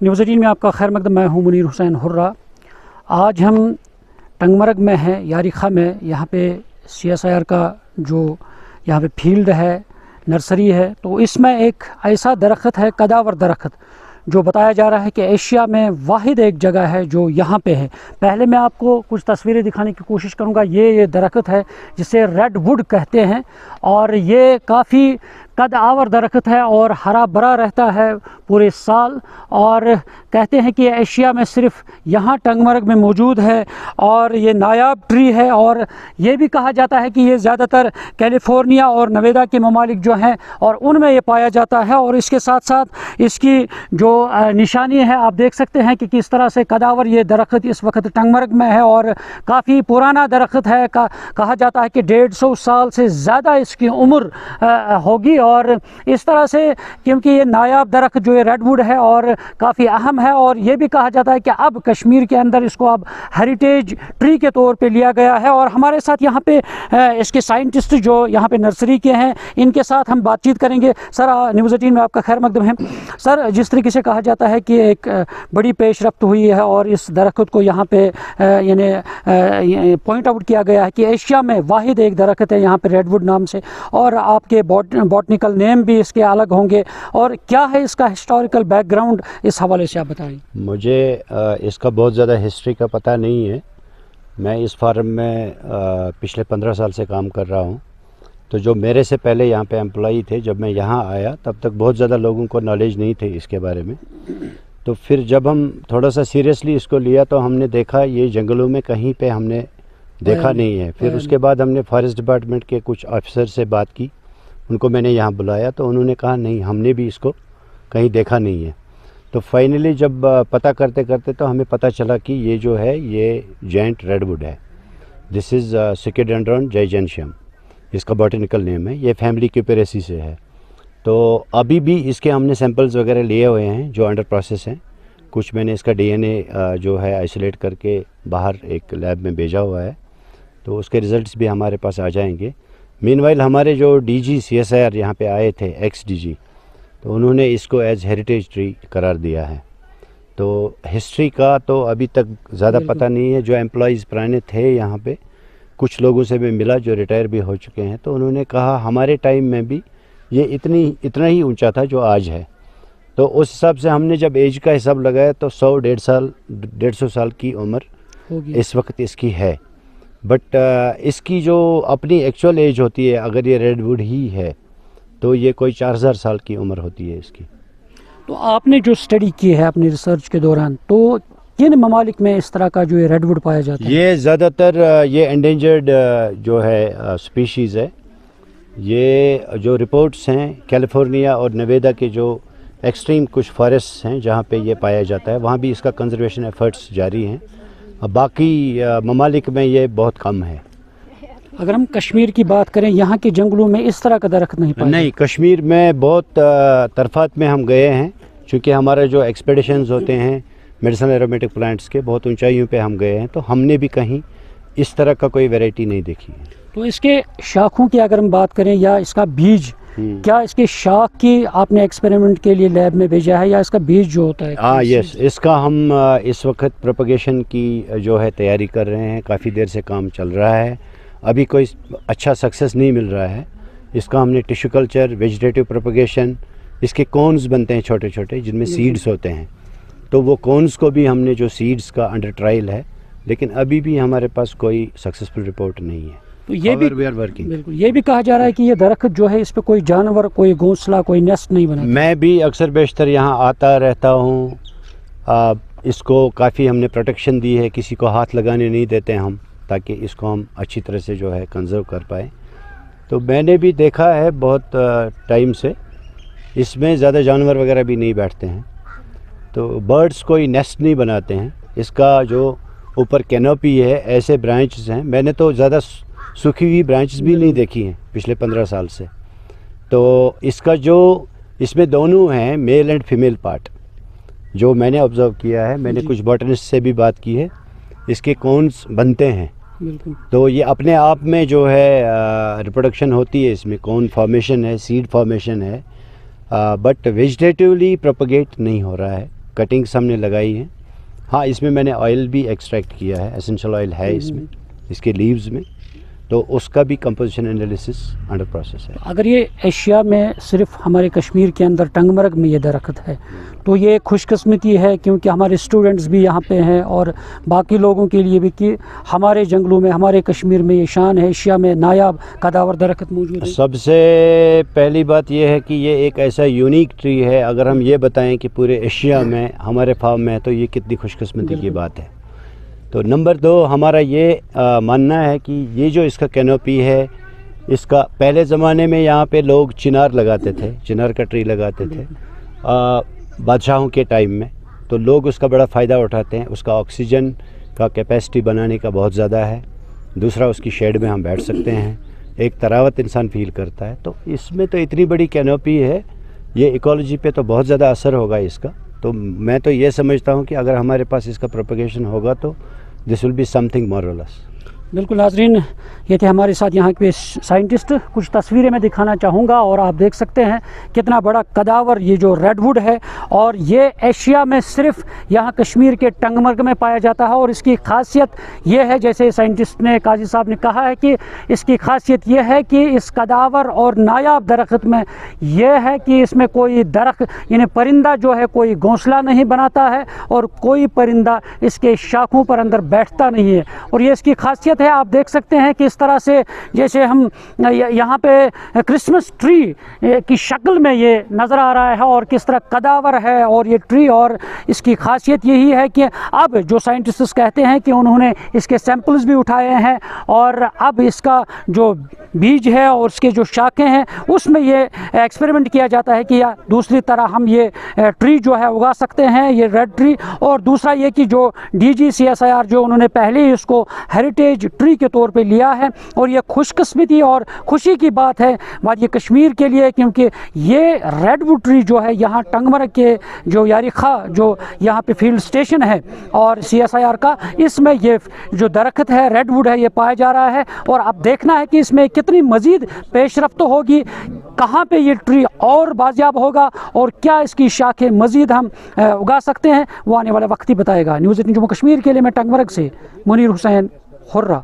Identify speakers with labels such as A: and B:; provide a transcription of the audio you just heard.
A: News 18 में आपका खैर मकदम। मैं हूं मुनीर हुसैन हुर्रा। आज हम टंगमर्ग में हैं, यारिखा में। यहाँ पे CSIR का जो यहाँ पे फील्ड है, नर्सरी है, तो इसमें एक ऐसा दरख्त है, कदावर दरख्त, जो बताया जा रहा है कि एशिया में वाहिद एक जगह है जो यहाँ पे है। पहले मैं आपको कुछ तस्वीरें दिखाने की कोशिश करूँगा। ये दरख्त है जिसे रेड वुड कहते हैं, और ये काफ़ी कदावर दरख्त है और हरा भरा रहता है पूरे साल। और कहते हैं कि एशिया में सिर्फ यहाँ टंगमर्ग में मौजूद है, और ये नायाब ट्री है। और ये भी कहा जाता है कि ये ज़्यादातर कैलिफोर्निया और नवेदा के ममालिक जो हैं और उनमें ये पाया जाता है। और इसके साथ साथ इसकी जो निशानी है, आप देख सकते हैं कि किस तरह से कदावर ये दरख्त इस वक्त टंगमर्ग में है, और काफ़ी पुराना दरख्त है। कहा जाता है कि 150 साल से ज़्यादा इसकी उम्र होगी। और इस तरह से, क्योंकि ये नायाब दरख्त जो ये रेडवुड है और काफ़ी अहम है, और ये भी कहा जाता है कि अब कश्मीर के अंदर इसको अब हेरिटेज ट्री के तौर पे लिया गया है। और हमारे साथ यहाँ पे इसके साइंटिस्ट जो यहाँ पे नर्सरी के हैं, इनके साथ हम बातचीत करेंगे। सर, न्यूज़ 18 में आपका खैर मकदम है। सर, जिस तरीके से कहा जाता है कि एक बड़ी पेशरफ्त हुई है और इस दरख्त को यहाँ पे यानी पॉइंट आउट किया गया है कि एशिया में वाहिद एक दरख्त है यहाँ पे रेडवुड नाम से, और आपके बॉटनिकल नेम भी इसके अलग होंगे। और क्या है इसका हिस्टोरिकल बैकग्राउंड, इस हवाले से आप बताइए।
B: मुझे इसका बहुत ज़्यादा हिस्ट्री का पता नहीं है। मैं इस फार्म में पिछले 15 साल से काम कर रहा हूँ। तो जो मेरे से पहले यहाँ पे एम्प्लॉई थे, जब मैं यहाँ आया तब तक बहुत ज़्यादा लोगों को नॉलेज नहीं थे इसके बारे में। तो फिर जब हम थोड़ा सा सीरियसली इसको लिया तो हमने देखा ये जंगलों में कहीं पे हमने देखा नहीं है। फिर उसके बाद हमने फॉरेस्ट डिपार्टमेंट के कुछ ऑफिसर से बात की, उनको मैंने यहाँ बुलाया तो उन्होंने कहा नहीं, हमने भी इसको कहीं देखा नहीं है। तो फाइनली जब पता करते करते तो हमें पता चला कि ये जो है ये जायंट रेडवुड है। दिस इज़ सिकेडेंड्रॉन जाइजेंशियम, इसका बॉटनिकल नेम है। ये फैमिली क्यूपेरेसी से है। तो अभी भी इसके हमने सैंपल्स वगैरह लिए हुए हैं जो अंडर प्रोसेस हैं। कुछ मैंने इसका DNA जो है आइसोलेट करके बाहर एक लैब में भेजा हुआ है, तो उसके रिज़ल्ट्स भी हमारे पास आ जाएंगे। मीनवाइल हमारे जो DG CSIR यहाँ पे आए थे, ex-DG, तो उन्होंने इसको एज हेरिटेज ट्री करार दिया है। तो हिस्ट्री का तो अभी तक ज़्यादा पता नहीं है। जो एम्प्लॉइज़ पुराने थे यहाँ पे, कुछ लोगों से भी मिला जो रिटायर भी हो चुके हैं, तो उन्होंने कहा हमारे टाइम में भी ये इतना ही ऊंचा था जो आज है। तो उस हिसाब से हमने जब एज का हिसाब लगाया तो 100-150 साल की उम्र इस वक्त इसकी है। बट इसकी जो अपनी एक्चुअल एज होती है, अगर ये रेडवुड ही है तो ये कोई 4000 साल की उम्र होती है इसकी।
A: तो आपने जो स्टडी की है अपनी रिसर्च के दौरान, तो किन ममालिक में इस तरह का जो ये रेडवुड पाया जाता है?
B: ये ज़्यादातर ये एंडेंजर्ड जो है स्पीशीज़ है। ये जो रिपोर्ट्स हैं कैलिफोर्निया और नवेदा के जो एक्सट्रीम कुछ फॉरेस्ट हैं जहाँ पे ये पाया जाता है, वहाँ भी इसका कंजर्वेशन एफर्ट्स जारी हैं। बाकी ममालिक में ये बहुत कम है।
A: अगर हम कश्मीर की बात करें, यहाँ के जंगलों में इस तरह का दरख्त नहीं पाया?
B: नहीं, कश्मीर में बहुत तरफात में हम गए हैं, क्योंकि हमारे जो एक्सपेडिशंस होते हैं मेडिसिनल एरोमेटिक प्लांट्स के, बहुत ऊंचाइयों पे हम गए हैं, तो हमने भी कहीं इस तरह का कोई वैरायटी नहीं देखी है।
A: तो इसके शाखों की अगर हम बात करें या इसका बीज, क्या इसके शाख की आपने एक्सपेरिमेंट के लिए लैब में भेजा है, या इसका बीज जो होता है?
B: यस, इसका हम इस वक्त प्रोपगेशन की जो है तैयारी कर रहे हैं। काफ़ी देर से काम चल रहा है, अभी कोई अच्छा सक्सेस नहीं मिल रहा है। इसका हमने टिश्यू कल्चर, वेजिटेटिव प्रोपगेशन, इसके कोन्स बनते हैं छोटे छोटे जिनमें सीड्स होते हैं, तो वो कोन्स को भी हमने जो सीड्स का अंडर ट्रायल है, लेकिन अभी भी हमारे पास कोई सक्सेसफुल रिपोर्ट नहीं है।
A: तो ये भी
B: वी आर वर्किंग।
A: बिल्कुल, ये भी कहा जा रहा है कि ये दरख्त जो है, इस पे कोई जानवर, कोई घोंसला, कोई नेस्ट नहीं बना।
B: मैं भी अक्सर बेशतर यहाँ आता रहता हूँ। इसको काफ़ी हमने प्रोटेक्शन दी है, किसी को हाथ लगाने नहीं देते हम, ताकि इसको हम अच्छी तरह से जो है कंजर्व कर पाएँ। तो मैंने भी देखा है बहुत टाइम से, इसमें ज़्यादा जानवर वगैरह भी नहीं बैठते हैं, तो बर्ड्स कोई नेस्ट नहीं बनाते हैं। इसका जो ऊपर कैनोपी है, ऐसे ब्रांचेस हैं, मैंने तो ज़्यादा सूखी हुई ब्रांचेस भी नहीं देखी हैं पिछले 15 साल से। तो इसका जो इसमें दोनों हैं, मेल एंड फीमेल पार्ट, जो मैंने ऑब्ज़र्व किया है, मैंने कुछ बॉटनिस्ट से भी बात की है, इसके कोन्स बनते हैं। तो ये अपने आप में जो है रिप्रोडक्शन होती है, इसमें कोन फॉर्मेशन है, सीड फॉर्मेशन है, बट वेजिटेटिवली प्रोपगेट नहीं हो रहा है। कटिंग्स हमने लगाई हैं। हाँ, इसमें मैंने ऑयल भी एक्सट्रैक्ट किया है, एसेंशियल ऑयल है इसमें, इसके लीव्स में, तो उसका भी कंपोजिशन एनालिसिस अंडर प्रोसेस है।
A: अगर ये एशिया में सिर्फ हमारे कश्मीर के अंदर टंगमर्ग में ये दरख्त है तो ये खुशकिस्मती है, क्योंकि हमारे स्टूडेंट्स भी यहाँ पे हैं और बाकी लोगों के लिए भी कि हमारे जंगलों में, हमारे कश्मीर में ये शान है, एशिया में नायाब कदावर दरख्त मौजूद है।
B: सबसे पहली बात यह है कि ये एक ऐसा यूनिक ट्री है, अगर हम ये बताएं कि पूरे एशिया में हमारे फार्म में है तो ये कितनी खुशकिस्मती की बात है। तो नंबर 2, हमारा ये मानना है कि ये जो इसका कैनोपी है, इसका पहले ज़माने में यहाँ पे लोग चिनार लगाते थे, चिनार का ट्री लगाते थे बादशाहों के टाइम में, तो लोग उसका बड़ा फ़ायदा उठाते हैं। उसका ऑक्सीजन का कैपेसिटी बनाने का बहुत ज़्यादा है। दूसरा, उसकी शेड में हम बैठ सकते हैं, एक तरावत इंसान फील करता है। तो इसमें तो इतनी बड़ी कैनोपी है, ये इकोलॉजी पे तो बहुत ज़्यादा असर होगा इसका। तो मैं तो ये समझता हूँ कि अगर हमारे पास इसका प्रोपगेशन होगा तो दिस विल बी समथिंग मॉरलेस।
A: बिल्कुल नाजरीन, ये थे हमारे साथ यहाँ के साइंटिस्ट। कुछ तस्वीरें मैं दिखाना चाहूँगा और आप देख सकते हैं कितना बड़ा कदावर ये जो रेडवुड है, और ये एशिया में सिर्फ यहाँ कश्मीर के टंगमर्ग में पाया जाता है। और इसकी खासियत ये है, जैसे साइंटिस्ट ने, काजी साहब ने कहा है कि इसकी खासियत ये है कि इस कदावर और नायाब दरख्त में यह है कि इसमें कोई दरख्त यानी परिंदा जो है कोई घोंसला नहीं बनाता है और कोई परिंदा इसके शाखों पर अंदर बैठता नहीं है। और ये इसकी खासियत है। आप देख सकते हैं कि इस तरह से जैसे हम यहाँ पे क्रिसमस ट्री की शक्ल में ये नज़र आ रहा है, और किस तरह कदावर है और ये ट्री। और इसकी खासियत यही है कि अब जो साइंटिस्ट्स कहते हैं कि उन्होंने इसके सैंपल्स भी उठाए हैं, और अब इसका जो बीज है और उसके जो शाखें हैं उसमें ये एक्सपेरिमेंट किया जाता है कि या दूसरी तरह हम ये ट्री जो है उगा सकते हैं, ये रेड ट्री। और दूसरा ये कि जो DGCSIR जो उन्होंने पहले ही उसको हेरिटेज ट्री के तौर पे लिया है, और ये खुशकिस्मती और खुशी की बात है वादी कश्मीर के लिए, क्योंकि ये रेडवुड ट्री जो है यहाँ टंगमर्ग के जो यारिखा जो यहाँ पे फील्ड स्टेशन है और CSIR का, इसमें ये जो दरख्त है रेडवुड है ये पाया जा रहा है। और अब देखना है कि इसमें कितनी मज़ीद पेशरफ्त होगी, कहाँ पे ये ट्री और बाजियाब होगा और क्या इसकी शाखें मज़ीद हम उगा सकते हैं, वो आने वाला वक्त ही बताएगा। न्यूज़ 18 जम्मू कश्मीर के लिए मैं टंगमर्ग से मुनीर हुसैन हुर्रा।